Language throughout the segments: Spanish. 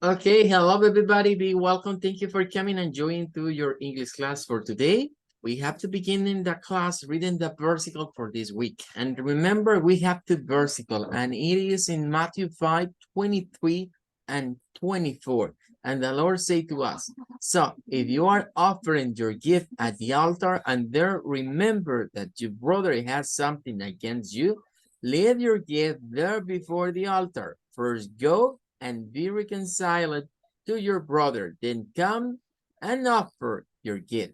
Okay, hello everybody, be welcome. Thank you for coming and joining to your English class for today. We have to begin in the class reading the versicle for this week. And remember, we have the versicle, and it is in Matthew 5:23 and 24. And the Lord said to us, so if you are offering your gift at the altar and there remember that your brother has something against you, leave your gift there before the altar. First go and be reconciled to your brother, then come and offer your gift.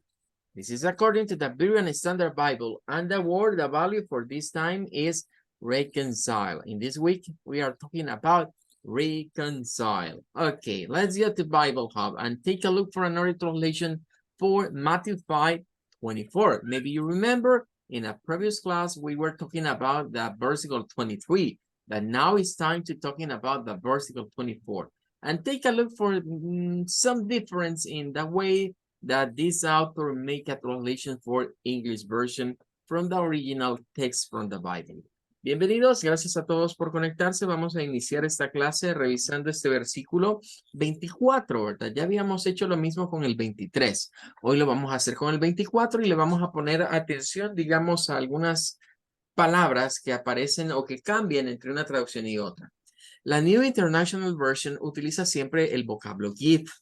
This is according to the Berean Standard Bible, and the word, the value for this time is reconcile. In this week, we are talking about reconcile. Okay, let's get to Bible Hub and take a look for another translation for Matthew 5:24. Maybe you remember in a previous class, we were talking about the versicle 23. But now it's time to talking about the versicle 24 and take a look for some difference in the way that this author make a translation for English version from the original text from the Bible. Bienvenidos, gracias a todos por conectarse. Vamos a iniciar esta clase revisando este versículo 24, ¿verdad? Ya habíamos hecho lo mismo con el 23. Hoy lo vamos a hacer con el 24 y le vamos a poner atención, digamos, a algunas palabras que aparecen o que cambian entre una traducción y otra. La New International Version utiliza siempre el vocablo gift.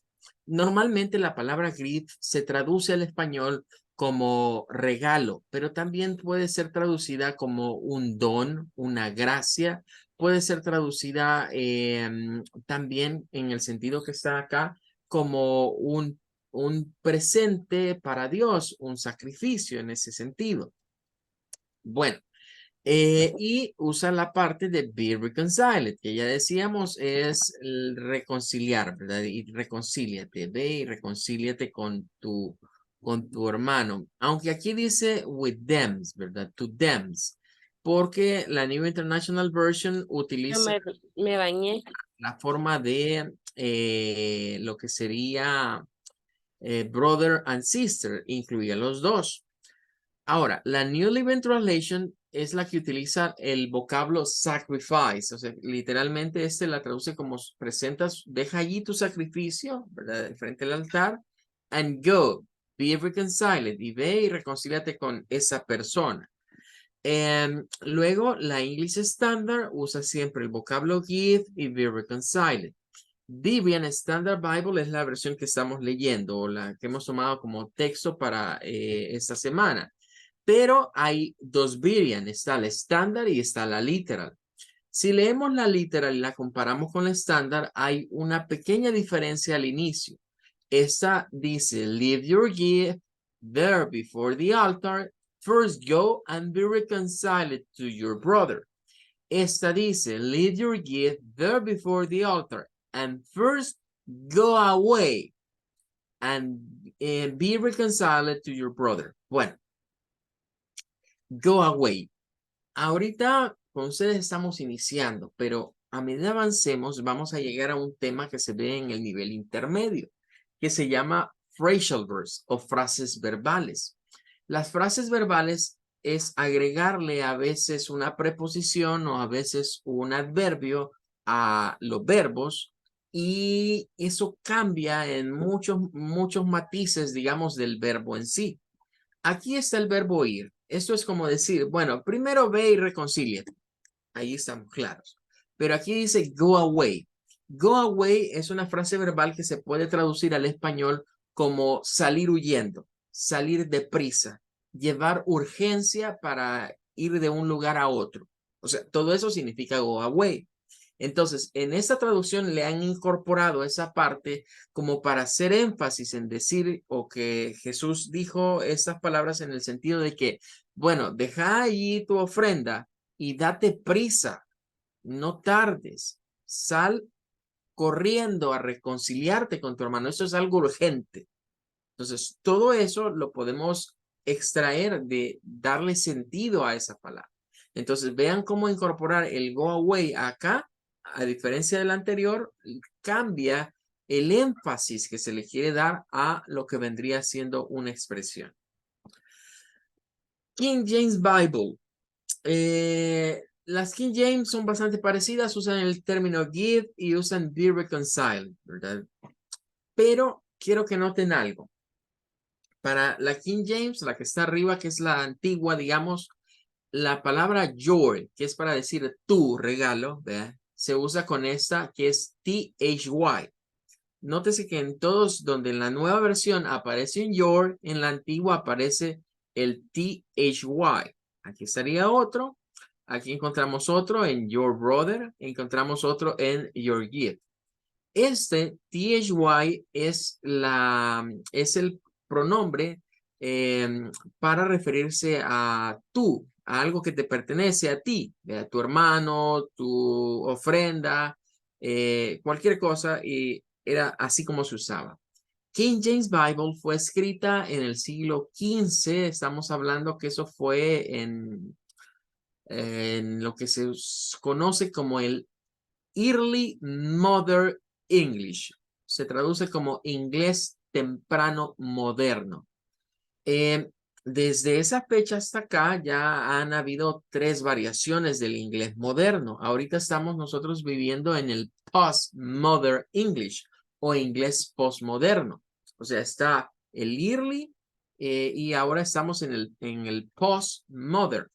Normalmente la palabra gift se traduce al español como regalo, pero también puede ser traducida como un don, una gracia, puede ser traducida también en el sentido que está acá como un presente para Dios, un sacrificio en ese sentido. Bueno, y usa la parte de be reconciled, que ya decíamos es el reconciliar, ¿verdad? Y reconcíliate, ve y reconcíliate con tu hermano. Aunque aquí dice with them, ¿verdad? To them, porque la New International Version utiliza Me bañé. la forma de lo que sería brother and sister, incluye los dos. Ahora, la New Living Translation es la que utiliza el vocablo sacrifice, o sea, literalmente la traduce como presentas, deja allí tu sacrificio, ¿verdad? Frente al altar, and go, be reconciled, y ve y reconcíliate con esa persona. Luego, la English Standard usa siempre el vocablo give y be reconciled. Berean Standard Bible es la versión que estamos leyendo, o la que hemos tomado como texto para esta semana. Pero hay dos Berean, está la estándar y está la literal. Si leemos la literal y la comparamos con la estándar, hay una pequeña diferencia al inicio. Esta dice, leave your gift there before the altar. First go and be reconciled to your brother. Esta dice, leave your gift there before the altar and first go away and be reconciled to your brother. Bueno, go away. Ahorita con ustedes estamos iniciando, pero a medida avancemos vamos a llegar a un tema que se ve en el nivel intermedio, que se llama phrasal verbs o frases verbales. Las frases verbales es agregarle a veces una preposición o a veces un adverbio a los verbos y eso cambia en muchos matices, digamos, del verbo en sí. Aquí está el verbo ir. Esto es como decir, bueno, primero ve y reconcíliate. Ahí estamos claros. Pero aquí dice go away. Go away es una frase verbal que se puede traducir al español como salir huyendo, salir deprisa, llevar urgencia para ir de un lugar a otro. O sea, todo eso significa go away. Entonces, en esta traducción le han incorporado esa parte como para hacer énfasis en decir o que Jesús dijo estas palabras en el sentido de que, bueno, deja ahí tu ofrenda y date prisa, no tardes, sal corriendo a reconciliarte con tu hermano. Eso es algo urgente. Entonces, todo eso lo podemos extraer de darle sentido a esa palabra. Entonces, vean cómo incorporar el go away acá, a diferencia del anterior, cambia el énfasis que se le quiere dar a lo que vendría siendo una expresión. King James Bible Las King James son bastante parecidas, usan el término give y usan be reconciled, ¿verdad? Pero quiero que noten algo. Para la King James, la que está arriba, que es la antigua, digamos, la palabra your, que es para decir tu regalo, ¿verdad? Se usa con esta que es THY. Nótese que en todos, donde en la nueva versión aparece un your, en la antigua aparece el THY. Aquí estaría otro. Aquí encontramos otro en your brother. Encontramos otro en your gift. Este THY es el pronombre para referirse a tú, a algo que te pertenece a ti, a tu hermano, tu ofrenda, cualquier cosa, y era así como se usaba. King James Bible fue escrita en el siglo XV, estamos hablando que eso fue en lo que se conoce como el Early Modern English. Se traduce como inglés temprano moderno. Desde esa fecha hasta acá ya han habido 3 variaciones del inglés moderno. Ahorita estamos nosotros viviendo en el Postmodern English o inglés postmoderno. O sea, está el early y ahora estamos en el postmodern.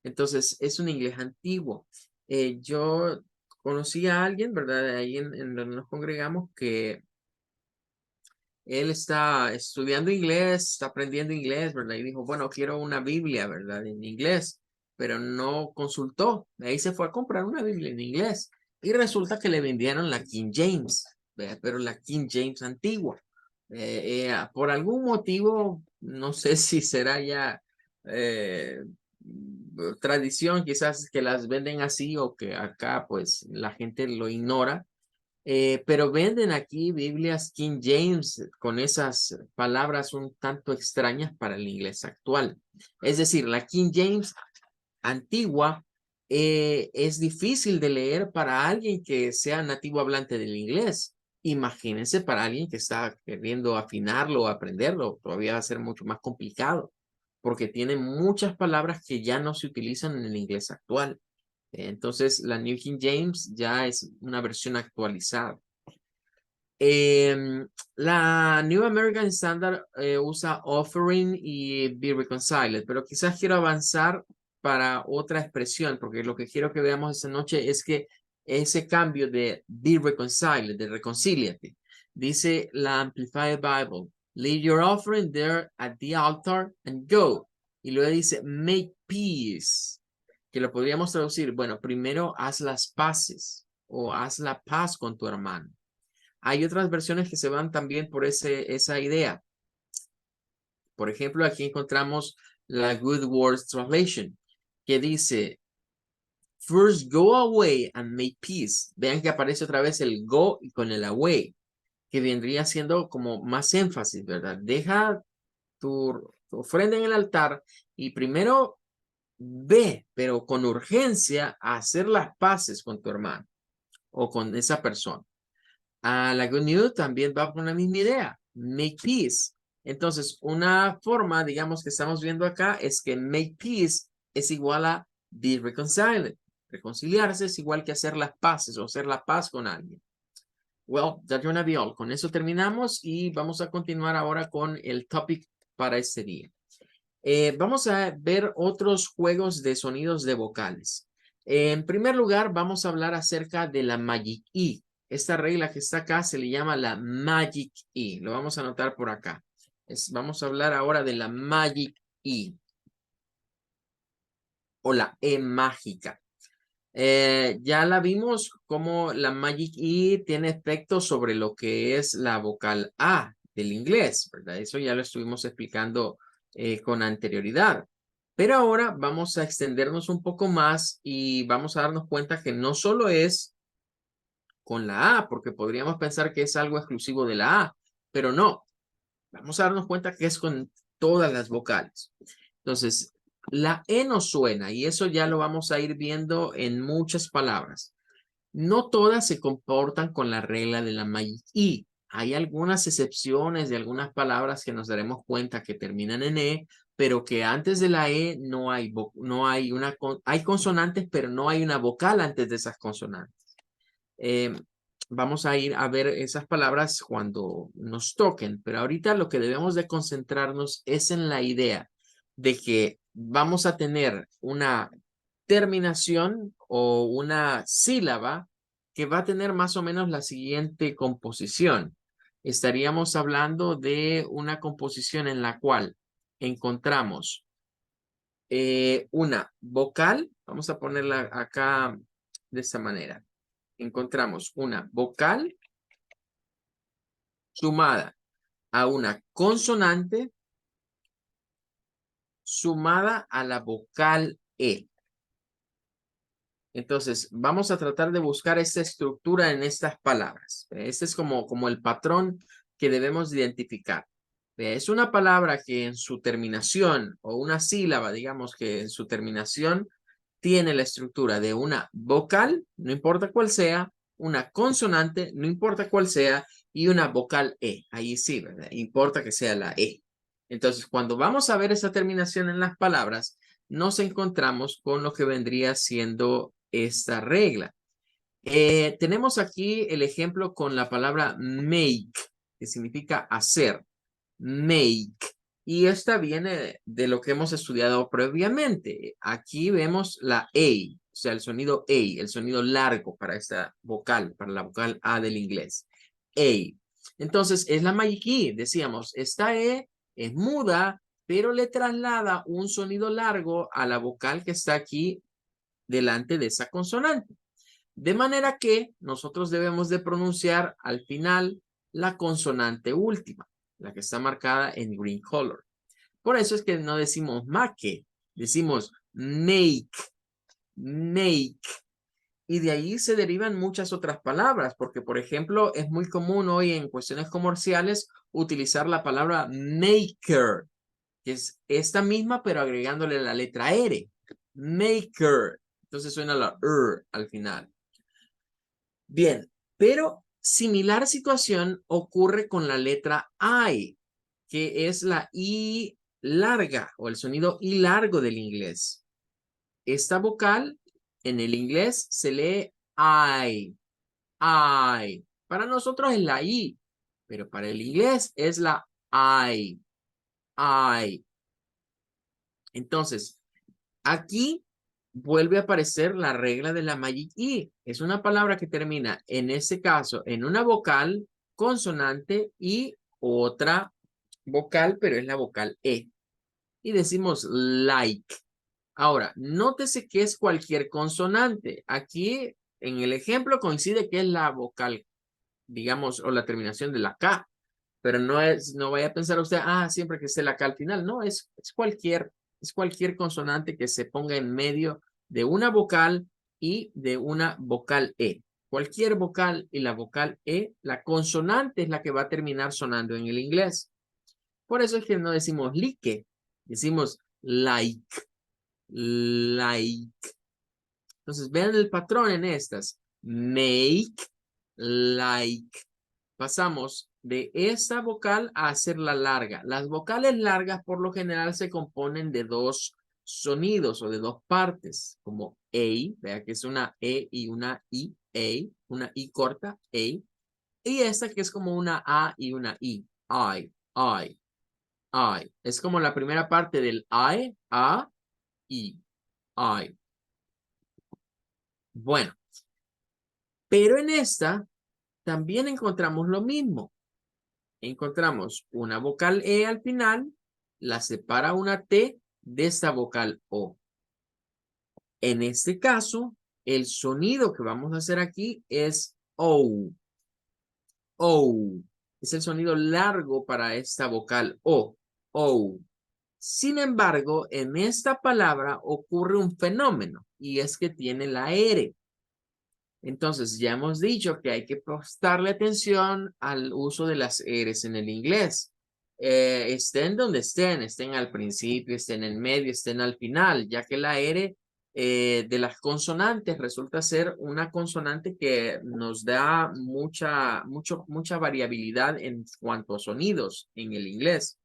Entonces, es un inglés antiguo. Yo conocí a alguien, ¿verdad? Ahí en donde nos congregamos, que él está estudiando inglés, está aprendiendo inglés, ¿verdad? Y dijo, bueno, quiero una Biblia, ¿verdad? En inglés, pero no consultó. Ahí se fue a comprar una Biblia en inglés. Y resulta que le vendieron la King James, ¿verdad? Pero la King James antigua. Por algún motivo, no sé si será ya eh, tradición, quizás que las venden así o que acá pues la gente lo ignora, pero venden aquí Biblias King James con esas palabras un tanto extrañas para el inglés actual. Es decir, la King James antigua es difícil de leer para alguien que sea nativo hablante del inglés. Imagínense para alguien que está queriendo afinarlo o aprenderlo, todavía va a ser mucho más complicado, porque tiene muchas palabras que ya no se utilizan en el inglés actual. Entonces, la New King James ya es una versión actualizada. La New American Standard usa offering y be reconciled, pero quizás quiero avanzar para otra expresión, porque lo que quiero que veamos esta noche es que ese cambio de be reconciled, de reconcíliate, dice la Amplified Bible, leave your offering there at the altar and go. Y luego dice make peace, que lo podríamos traducir, bueno, primero haz las paces o haz la paz con tu hermano. Hay otras versiones que se van también por esa idea. Por ejemplo, aquí encontramos la Good Words Translation, que dice, first go away and make peace. Vean que aparece otra vez el go y con el away, que vendría siendo como más énfasis, ¿verdad? Deja tu ofrenda en el altar y primero ve, pero con urgencia, a hacer las paces con tu hermano o con esa persona. A la Good News también va por la misma idea, make peace. Entonces, una forma, digamos, que estamos viendo acá es que make peace es igual a be reconciled. Reconciliarse es igual que hacer las paces o hacer la paz con alguien. Well, that's gonna be all. Con eso terminamos y vamos a continuar ahora con el topic para este día. Vamos a ver otros juegos de sonidos de vocales. En primer lugar, vamos a hablar acerca de la Magic E. Esta regla que está acá se le llama la Magic E. Lo vamos a anotar por acá. Vamos a hablar ahora de la Magic E o la E mágica. Ya la vimos como la Magic E tiene efecto sobre lo que es la vocal A del inglés, ¿verdad? Eso ya lo estuvimos explicando con anterioridad. Pero ahora vamos a extendernos un poco más y vamos a darnos cuenta que no solo es con la A, porque podríamos pensar que es algo exclusivo de la A, pero no. Vamos a darnos cuenta que es con todas las vocales. Entonces, la E no suena y eso ya lo vamos a ir viendo en muchas palabras. No todas se comportan con la regla de la Magic E. Hay algunas excepciones de algunas palabras que nos daremos cuenta que terminan en E, pero que antes de la E no hay, hay consonantes, pero no hay una vocal antes de esas consonantes. Vamos a ir a ver esas palabras cuando nos toquen, pero ahorita lo que debemos de concentrarnos es en la idea de que vamos a tener una terminación o una sílaba que va a tener más o menos la siguiente composición. Estaríamos hablando de una composición en la cual encontramos una vocal, vamos a ponerla acá de esta manera. Encontramos una vocal sumada a una consonante sumada a la vocal E. Entonces, vamos a tratar de buscar esta estructura en estas palabras. Este es como el patrón que debemos identificar. Es una palabra que en su terminación, o una sílaba, digamos que en su terminación, tiene la estructura de una vocal, no importa cuál sea, una consonante, no importa cuál sea, y una vocal E. Ahí sí, ¿verdad? Importa que sea la E. Entonces, cuando vamos a ver esa terminación en las palabras, nos encontramos con lo que vendría siendo esta regla. Tenemos aquí el ejemplo con la palabra make, que significa hacer. Make. Y esta viene de lo que hemos estudiado previamente. Aquí vemos la A, o sea, el sonido A, el sonido largo para esta vocal, para la vocal A del inglés. A. Entonces, es la magic key, decíamos, esta E es muda, pero le traslada un sonido largo a la vocal que está aquí delante de esa consonante. De manera que nosotros debemos de pronunciar al final la consonante última, la que está marcada en green color. Por eso es que no decimos make, decimos make, make. Y de ahí se derivan muchas otras palabras, porque por ejemplo es muy común hoy en cuestiones comerciales utilizar la palabra maker, que es esta misma pero agregándole la letra R. Maker. Entonces suena la al final. Bien, pero similar situación ocurre con la letra I, que es la I larga o el sonido I largo del inglés. Esta vocal en el inglés se lee I, I. Para nosotros es la I, pero para el inglés es la I, I. Entonces, aquí vuelve a aparecer la regla de la Magic E. Es una palabra que termina, en este caso, en una vocal, consonante y otra vocal, pero es la vocal E. Y decimos like. Ahora, nótese que es cualquier consonante. Aquí, en el ejemplo, coincide que es la vocal, digamos, o la terminación de la K. Pero no vaya a pensar usted, siempre que esté la K al final. No, es cualquier consonante que se ponga en medio de una vocal y de una vocal E. Cualquier vocal y la vocal E, la consonante es la que va a terminar sonando en el inglés. Por eso es que no decimos like, decimos like, like. Entonces vean el patrón en estas. Make, like. Pasamos de esta vocal a hacerla larga. Las vocales largas por lo general se componen de dos sonidos o de dos partes, como A, vea que es una E y una I, A, una I corta, A, y esta que es como una A y una I, I. Es como la primera parte del I, A, I, I. Bueno, pero en esta también encontramos lo mismo. Encontramos una vocal E al final, la separa una T de esta vocal O. En este caso, el sonido que vamos a hacer aquí es O. O. Es el sonido largo para esta vocal O. O. Sin embargo, en esta palabra ocurre un fenómeno y es que tiene la R. Entonces, ya hemos dicho que hay que prestarle atención al uso de las R's en el inglés. Estén donde estén al principio, estén en medio, estén al final, ya que la R de las consonantes resulta ser una consonante que nos da mucha variabilidad en cuanto a sonidos en el inglés.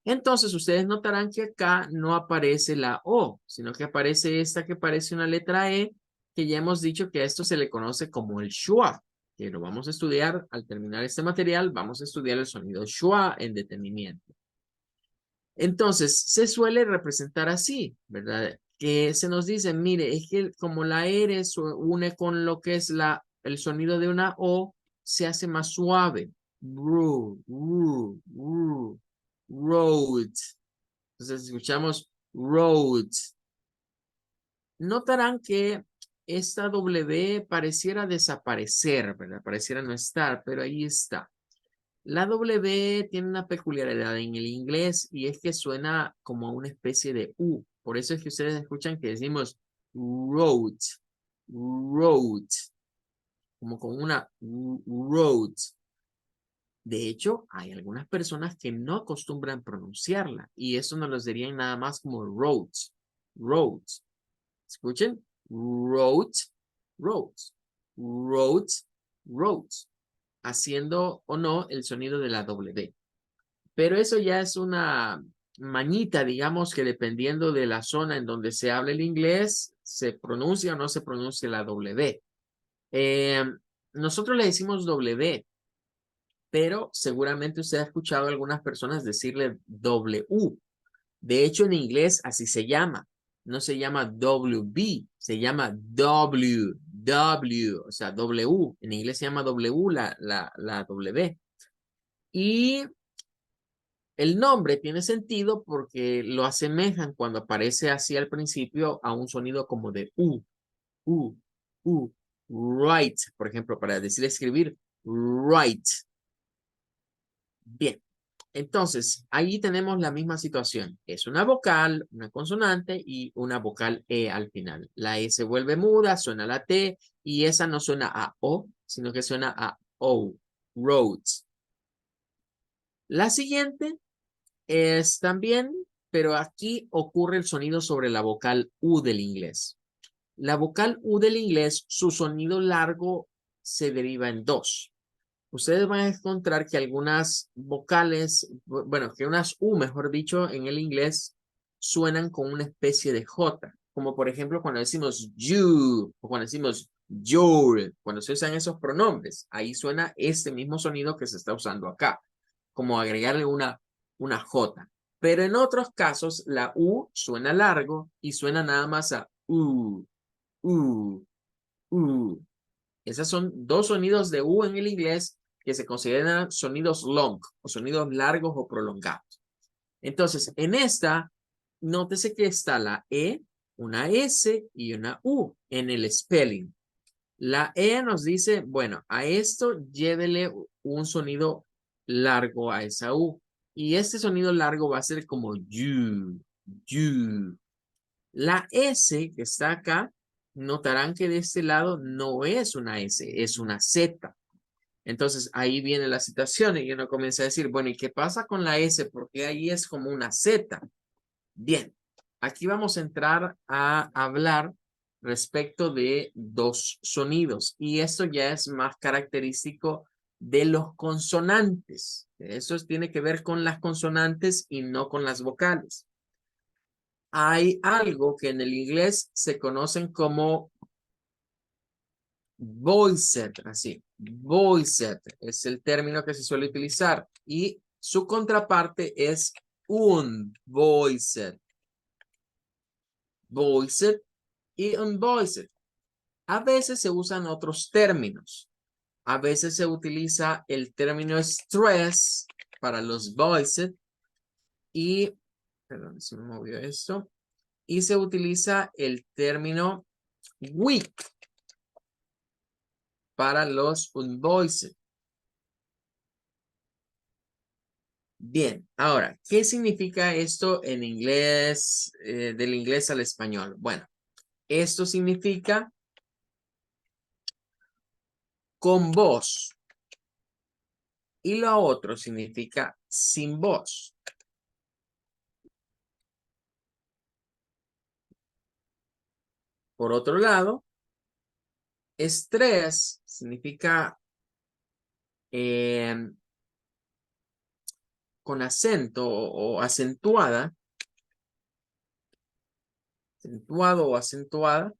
Entonces, ustedes notarán que acá no aparece la O, sino que aparece esta que parece una letra E, que ya hemos dicho que a esto se le conoce como el schwa, que lo vamos a estudiar al terminar este material, vamos a estudiar el sonido schwa en detenimiento. Entonces, se suele representar así, ¿verdad? Que se nos dice, mire, es que como la R se une con lo que es el sonido de una O, se hace más suave. Road. Entonces escuchamos road. Notarán que esta W pareciera desaparecer, ¿verdad? Pareciera no estar, pero ahí está. La W tiene una peculiaridad en el inglés y es que suena como una especie de U. Por eso es que ustedes escuchan que decimos road, road, como con una road. De hecho, hay algunas personas que no acostumbran pronunciarla y eso nos los dirían nada más como roads, roads. Escuchen, roads, roads, roads, roads, haciendo o no el sonido de la W. Pero eso ya es una mañita, digamos que dependiendo de la zona en donde se habla el inglés, se pronuncia o no se pronuncia la W. Eh, nosotros le decimos W, pero seguramente usted ha escuchado a algunas personas decirle W. De hecho, en inglés así se llama. No se llama WB, se llama W, o sea, W. En inglés se llama W la W. Y el nombre tiene sentido porque lo asemejan cuando aparece así al principio a un sonido como de U, U, right, por ejemplo, para decir escribir, right. Bien, entonces ahí tenemos la misma situación. Es una vocal, una consonante y una vocal E al final. La E se vuelve muda, suena la T y esa no suena a O, sino que suena a O, roads. La siguiente es también, pero aquí ocurre el sonido sobre la vocal U del inglés. La vocal U del inglés, su sonido largo se deriva en dos. Ustedes van a encontrar que algunas vocales, bueno, que unas U, mejor dicho, en el inglés suenan con una especie de J, como por ejemplo cuando decimos you o cuando decimos your, cuando se usan esos pronombres, ahí suena este mismo sonido que se está usando acá, como agregarle una J. Pero en otros casos la U suena largo y suena nada más a U, U. Esos son dos sonidos de U en el inglés que se consideran sonidos long o sonidos largos o prolongados. Entonces, en esta, nótese que está la E, una S y una U en el spelling. La E nos dice, bueno, a esto llévele un sonido largo a esa U. Y este sonido largo va a ser como you, you. La S que está acá, notarán que de este lado no es una S, es una Z. Entonces ahí viene la situación y uno comienza a decir, bueno, ¿y qué pasa con la S? Porque ahí es como una Z. Bien, aquí vamos a entrar a hablar respecto de dos sonidos y esto ya es más característico de los consonantes. Eso tiene que ver con las consonantes y no con las vocales. Hay algo que en el inglés se conocen como voiced, así. Voiced es el término que se suele utilizar y su contraparte es unvoiced. Voiced y unvoiced. A veces se usan otros términos. A veces se utiliza el término stress para los voiced y, perdón, se me movió esto, y se utiliza el término weak para los unvoiced. Bien, ahora, ¿qué significa esto en inglés, del inglés al español? Bueno, esto significa con voz y lo otro significa sin voz. Por otro lado, estrés significa con acento o acentuada, acentuado o acentuada,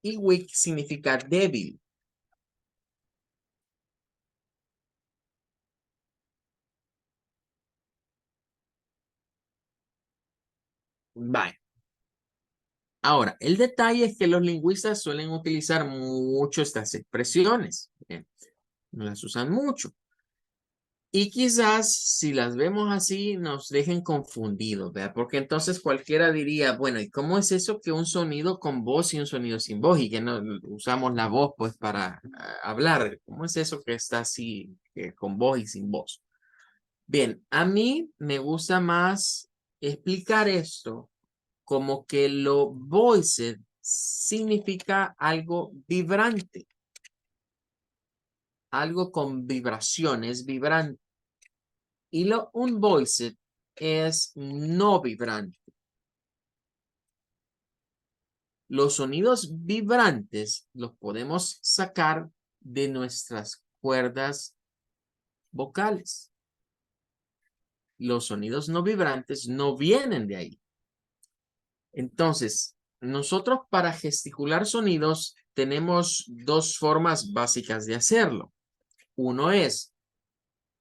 y weak significa débil. Vale. Ahora, el detalle es que los lingüistas suelen utilizar mucho estas expresiones. No las usan mucho. Y quizás si las vemos así nos dejen confundidos, ¿verdad? Porque entonces cualquiera diría, bueno, ¿y cómo es eso que un sonido con voz y un sonido sin voz y que no usamos la voz pues para hablar? ¿Cómo es eso que está así con voz y sin voz? Bien, a mí me gusta más explicar esto como que lo voiced significa algo vibrante, algo con vibraciones, vibrante. Y lo unvoiced es no vibrante. Los sonidos vibrantes los podemos sacar de nuestras cuerdas vocales. Los sonidos no vibrantes no vienen de ahí. Entonces, nosotros para gesticular sonidos tenemos dos formas básicas de hacerlo. Uno es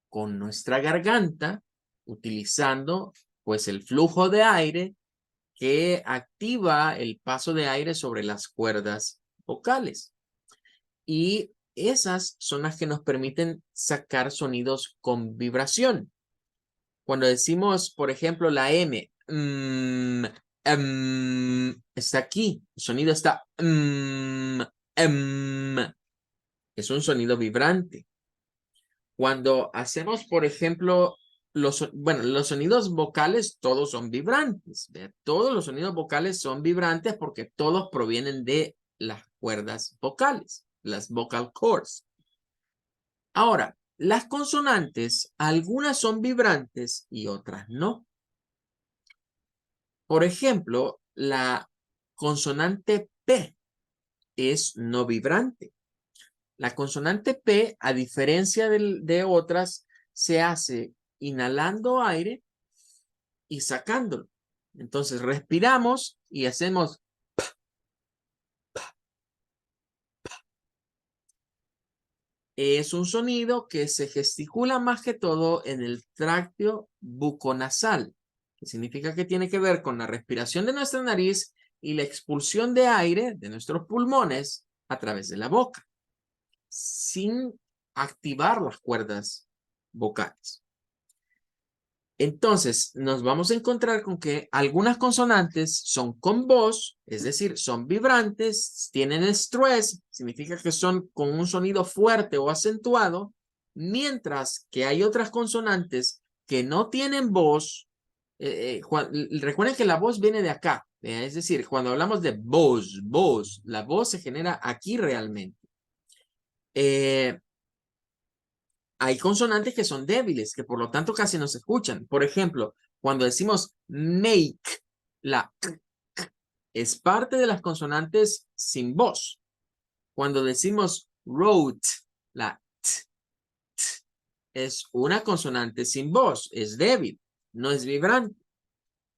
con nuestra garganta, utilizando pues el flujo de aire que activa el paso de aire sobre las cuerdas vocales. Y esas son las que nos permiten sacar sonidos con vibración. Cuando decimos, por ejemplo, la M, está aquí. El sonido está, es un sonido vibrante. Cuando hacemos, por ejemplo, los sonidos vocales todos son vibrantes. ¿Ve? Todos los sonidos vocales son vibrantes porque todos provienen de las cuerdas vocales, las vocal cords. Ahora, las consonantes, algunas son vibrantes y otras no. Por ejemplo, la consonante P es no vibrante. La consonante P, a diferencia de otras, se hace inhalando aire y sacándolo. Entonces respiramos y hacemos es un sonido que se gesticula más que todo en el tracto buconasal, que significa que tiene que ver con la respiración de nuestra nariz y la expulsión de aire de nuestros pulmones a través de la boca, sin activar las cuerdas vocales. Entonces, nos vamos a encontrar con que algunas consonantes son con voz, es decir, son vibrantes, tienen stress, significa que son con un sonido fuerte o acentuado, mientras que hay otras consonantes que no tienen voz. Recuerden que la voz viene de acá, es decir, cuando hablamos de voz, la voz se genera aquí realmente. Hay consonantes que son débiles, que por lo tanto casi no se escuchan. Por ejemplo, cuando decimos make, la es parte de las consonantes sin voz. Cuando decimos wrote, la es una consonante sin voz, es débil, no es vibrante.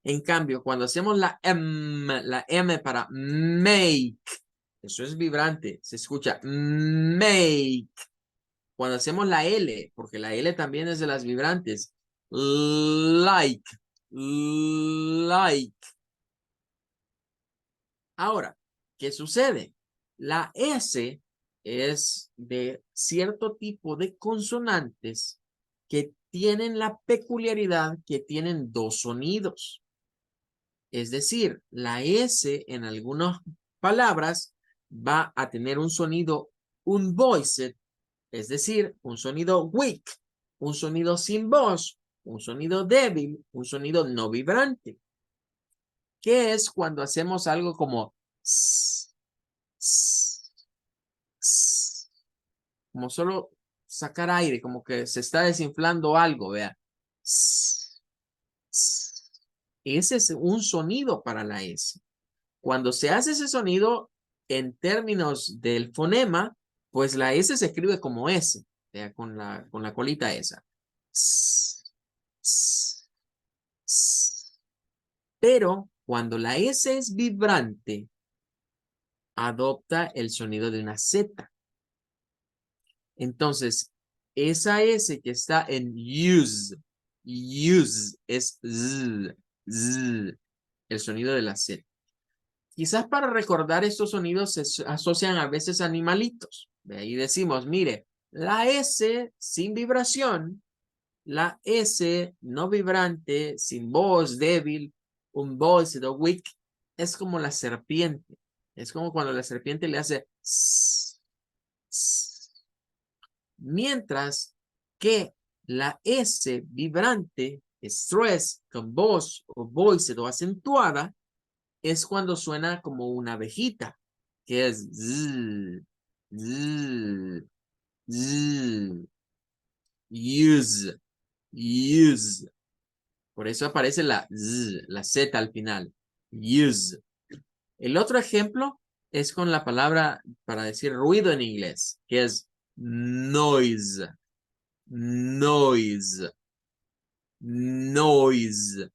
En cambio, cuando hacemos la M para make, eso es vibrante, se escucha make. Cuando hacemos la L, porque la L también es de las vibrantes, like. Ahora, ¿qué sucede? La S es de cierto tipo de consonantes que tienen la peculiaridad que tienen dos sonidos. Es decir, la S en algunas palabras va a tener un sonido unvoiced, es decir, un sonido weak, un sonido sin voz, un sonido débil, un sonido no vibrante. ¿Qué es cuando hacemos algo como como solo sacar aire, como que se está desinflando algo, vea? Ese es un sonido para la S. Cuando se hace ese sonido, en términos del fonema, pues la S se escribe como S, con la colita esa. Pero cuando la S es vibrante, adopta el sonido de una Z. Entonces, esa S que está en use es z, z, el sonido de la Z. Quizás para recordar estos sonidos se asocian a veces a animalitos. De ahí decimos, mire, la S sin vibración, la S no vibrante, sin voz, débil, un voice weak, es como la serpiente. Es como cuando la serpiente le hace s, s. Mientras que la S vibrante, stress, con voz o voice o acentuada, es cuando suena como una abejita, que es z, z, z, use, use. Por eso aparece la z, la Z al final. Use. El otro ejemplo es con la palabra para decir ruido en inglés, que es noise, noise, noise.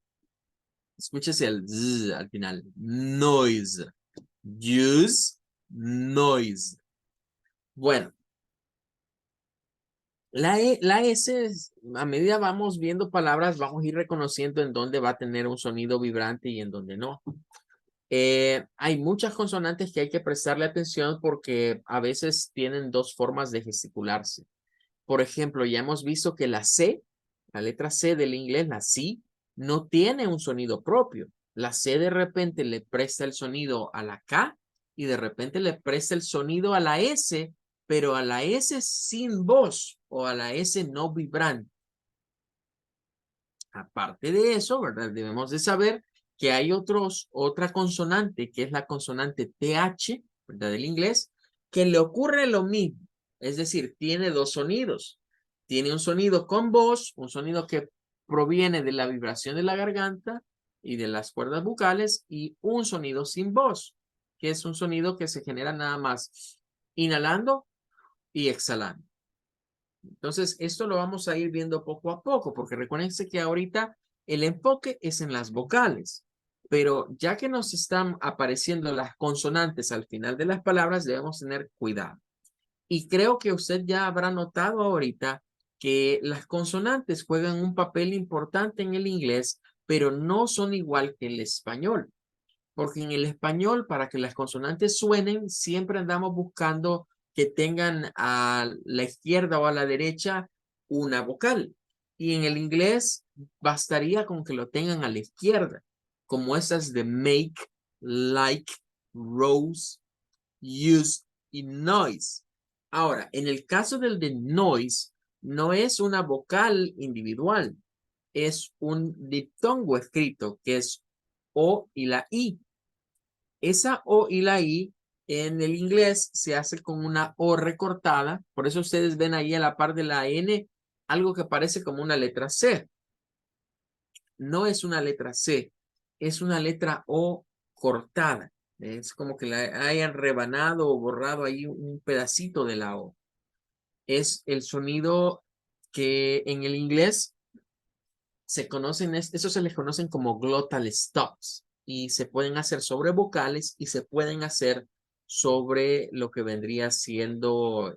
Escúchese el z al final. Noise. Use, noise. Bueno, la S, a medida vamos viendo palabras, vamos a ir reconociendo en dónde va a tener un sonido vibrante y en dónde no. Hay muchas consonantes que hay que prestarle atención porque a veces tienen dos formas de gesticularse. Por ejemplo, ya hemos visto que la C, la letra C del inglés, la C, no tiene un sonido propio. La C de repente le presta el sonido a la K y de repente le presta el sonido a la S, pero a la S sin voz o a la S no vibrante. Aparte de eso, ¿verdad? Debemos de saber que hay otra consonante, que es la consonante TH, ¿verdad? Del inglés, que le ocurre lo mismo. Es decir, tiene dos sonidos. Tiene un sonido con voz, un sonido que proviene de la vibración de la garganta y de las cuerdas vocales, y un sonido sin voz, que es un sonido que se genera nada más inhalando y exhalando. Entonces, esto lo vamos a ir viendo poco a poco, porque recuérdense que ahorita el enfoque es en las vocales, pero ya que nos están apareciendo las consonantes al final de las palabras, debemos tener cuidado. Y creo que usted ya habrá notado ahorita que las consonantes juegan un papel importante en el inglés, pero no son igual que el español. Porque en el español, para que las consonantes suenen, siempre andamos buscando que tengan a la izquierda o a la derecha una vocal. Y en el inglés bastaría con que lo tengan a la izquierda, como esas de make, like, rose, use y noise. Ahora, en el caso del de noise, no es una vocal individual, es un diptongo escrito, que es O y la I. Esa O y la I en el inglés se hace con una O recortada. Por eso ustedes ven ahí a la par de la N algo que parece como una letra C. No es una letra C, es una letra O cortada. Es como que la hayan rebanado o borrado ahí un pedacito de la O. Es el sonido que en el inglés se conocen, eso se les conocen como glottal stops y se pueden hacer sobre vocales y se pueden hacer sobre lo que vendría siendo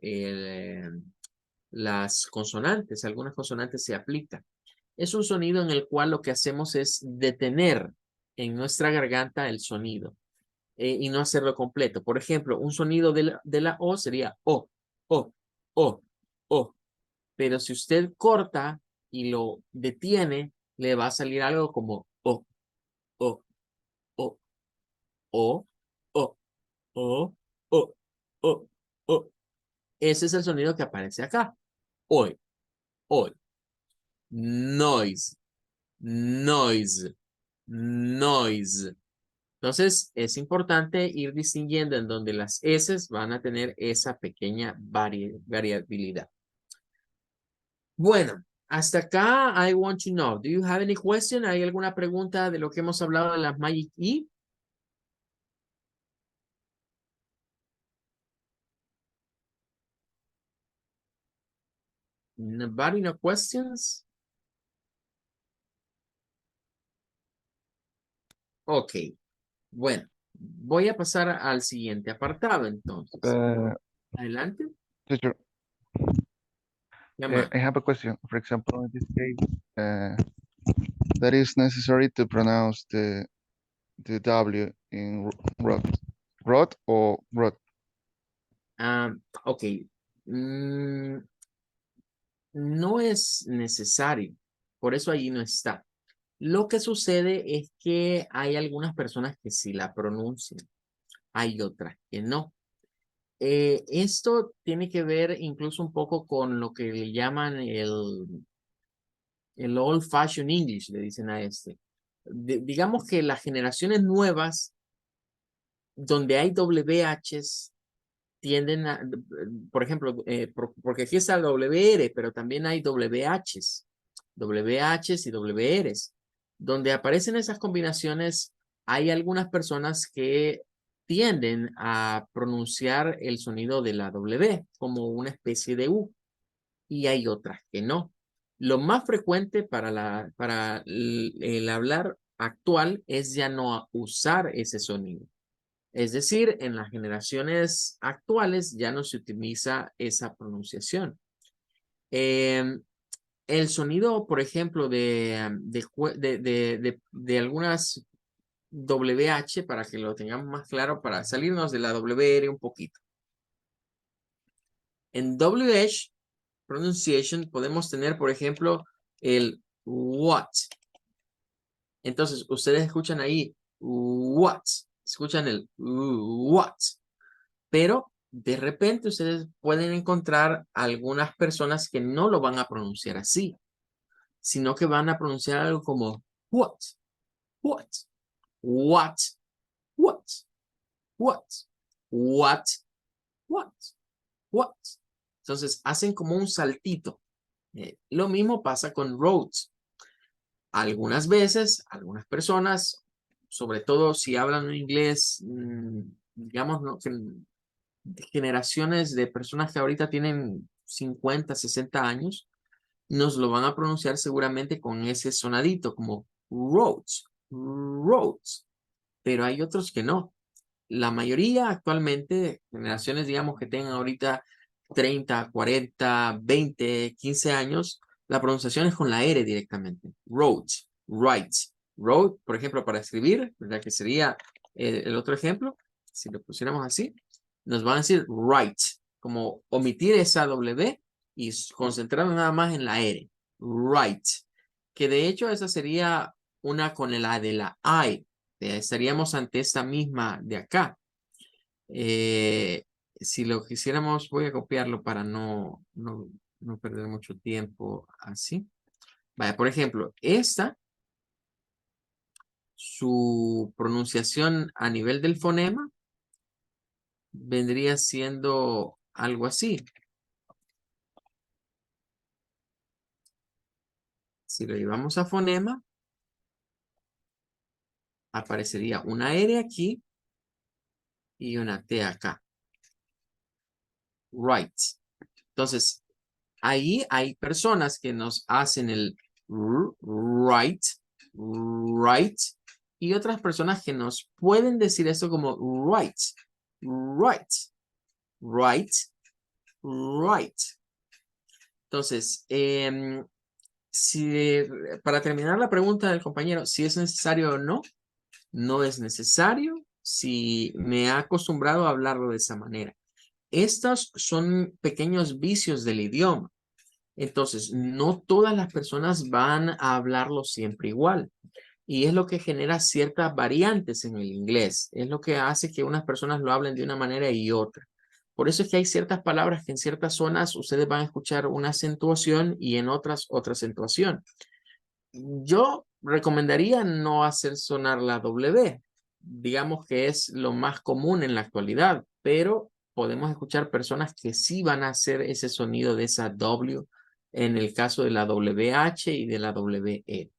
las consonantes. Algunas consonantes se aplican. Es un sonido en el cual lo que hacemos es detener en nuestra garganta el sonido y no hacerlo completo. Por ejemplo, un sonido de la O sería O, O, O, O. Pero si usted corta y lo detiene, le va a salir algo como O, O, O, O, O, O, O, O, O. Ese es el sonido que aparece acá. Hoy, hoy. Noise, noise, noise. Entonces, es importante ir distinguiendo en donde las S van a tener esa pequeña variabilidad. Bueno, hasta acá, I want to know. Do you have any question? ¿Hay alguna pregunta de lo que hemos hablado de las Magic E? Nobody, no questions? Ok, bueno, voy a pasar al siguiente apartado entonces. Adelante. Teacher, Llama. I have a question. For example, in this case, that is necessary to pronounce the W in rot. Rot or rot? Ok. Mm, no es necesario. Por eso allí no está. Lo que sucede es que hay algunas personas que sí la pronuncian. Hay otras que no. Esto tiene que ver incluso un poco con lo que le llaman el old fashioned English, le dicen a este. Digamos que las generaciones nuevas, donde hay WHs, tienden a, por ejemplo, porque aquí está WR, pero también hay WHs y WRs. Donde aparecen esas combinaciones, hay algunas personas que tienden a pronunciar el sonido de la W como una especie de U y hay otras que no. Lo más frecuente para el hablar actual es ya no usar ese sonido. Es decir, en las generaciones actuales ya no se utiliza esa pronunciación. El sonido, por ejemplo, de algunas WH, para que lo tengamos más claro, para salirnos de la WR un poquito. En WH pronunciation podemos tener, por ejemplo, el what. Entonces, ustedes escuchan ahí what, escuchan el what, pero de repente ustedes pueden encontrar algunas personas que no lo van a pronunciar así, sino que van a pronunciar algo como what, what, what, what, what, what, what, what. Entonces hacen como un saltito. Lo mismo pasa con roads. Algunas veces, algunas personas, sobre todo si hablan un inglés, digamos, ¿no? Generaciones de personas que ahorita tienen 50, 60 años, nos lo van a pronunciar seguramente con ese sonadito, como roads, roads, pero hay otros que no. La mayoría actualmente, generaciones, digamos, que tengan ahorita 30, 40, 20, 15 años, la pronunciación es con la R directamente. Roads, rights. Road, por ejemplo, para escribir, ¿verdad? Que sería el otro ejemplo, si lo pusiéramos así, nos van a decir right, como omitir esa W y concentrarnos nada más en la R. Right. Que de hecho esa sería una con la de la I. Estaríamos ante esta misma de acá. Si lo quisiéramos, voy a copiarlo para no perder mucho tiempo así. Vaya, por ejemplo, esta, su pronunciación a nivel del fonema vendría siendo algo así. Si lo llevamos a fonema, aparecería una R aquí y una T acá. Right. Entonces, ahí hay personas que nos hacen el right, right, y otras personas que nos pueden decir esto como right, right, right, right. Entonces, para terminar la pregunta del compañero, si es necesario o no, no es necesario si me ha acostumbrado a hablarlo de esa manera. Estos son pequeños vicios del idioma. Entonces, no todas las personas van a hablarlo siempre igual. Y es lo que genera ciertas variantes en el inglés. Es lo que hace que unas personas lo hablen de una manera y otra. Por eso es que hay ciertas palabras que en ciertas zonas ustedes van a escuchar una acentuación y en otras otra acentuación. Yo recomendaría no hacer sonar la W. Digamos que es lo más común en la actualidad, pero podemos escuchar personas que sí van a hacer ese sonido de esa W en el caso de la WH y de la WE.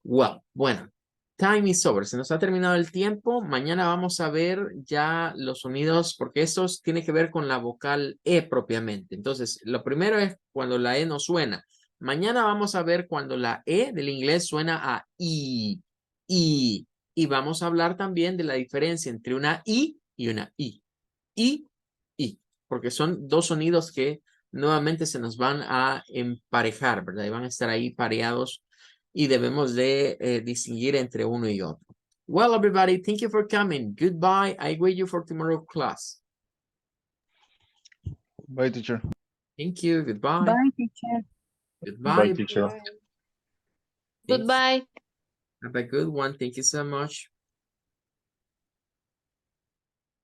Bueno, time is over. Se nos ha terminado el tiempo. Mañana vamos a ver ya los sonidos, porque estos tienen que ver con la vocal E propiamente. Entonces, lo primero es cuando la E no suena. Mañana vamos a ver cuando la E del inglés suena a I, I. Y vamos a hablar también de la diferencia entre una I y una I. I, porque son dos sonidos que nuevamente se nos van a emparejar, ¿verdad? Y van a estar ahí pareados y debemos de distinguir entre uno y otro. Well, everybody, thank you for coming. Goodbye. I wait you for tomorrow class. Bye, teacher. Thank you. Goodbye. Bye, teacher. Goodbye. Bye, teacher. Thank you. Goodbye. Have a good one. Thank you so much.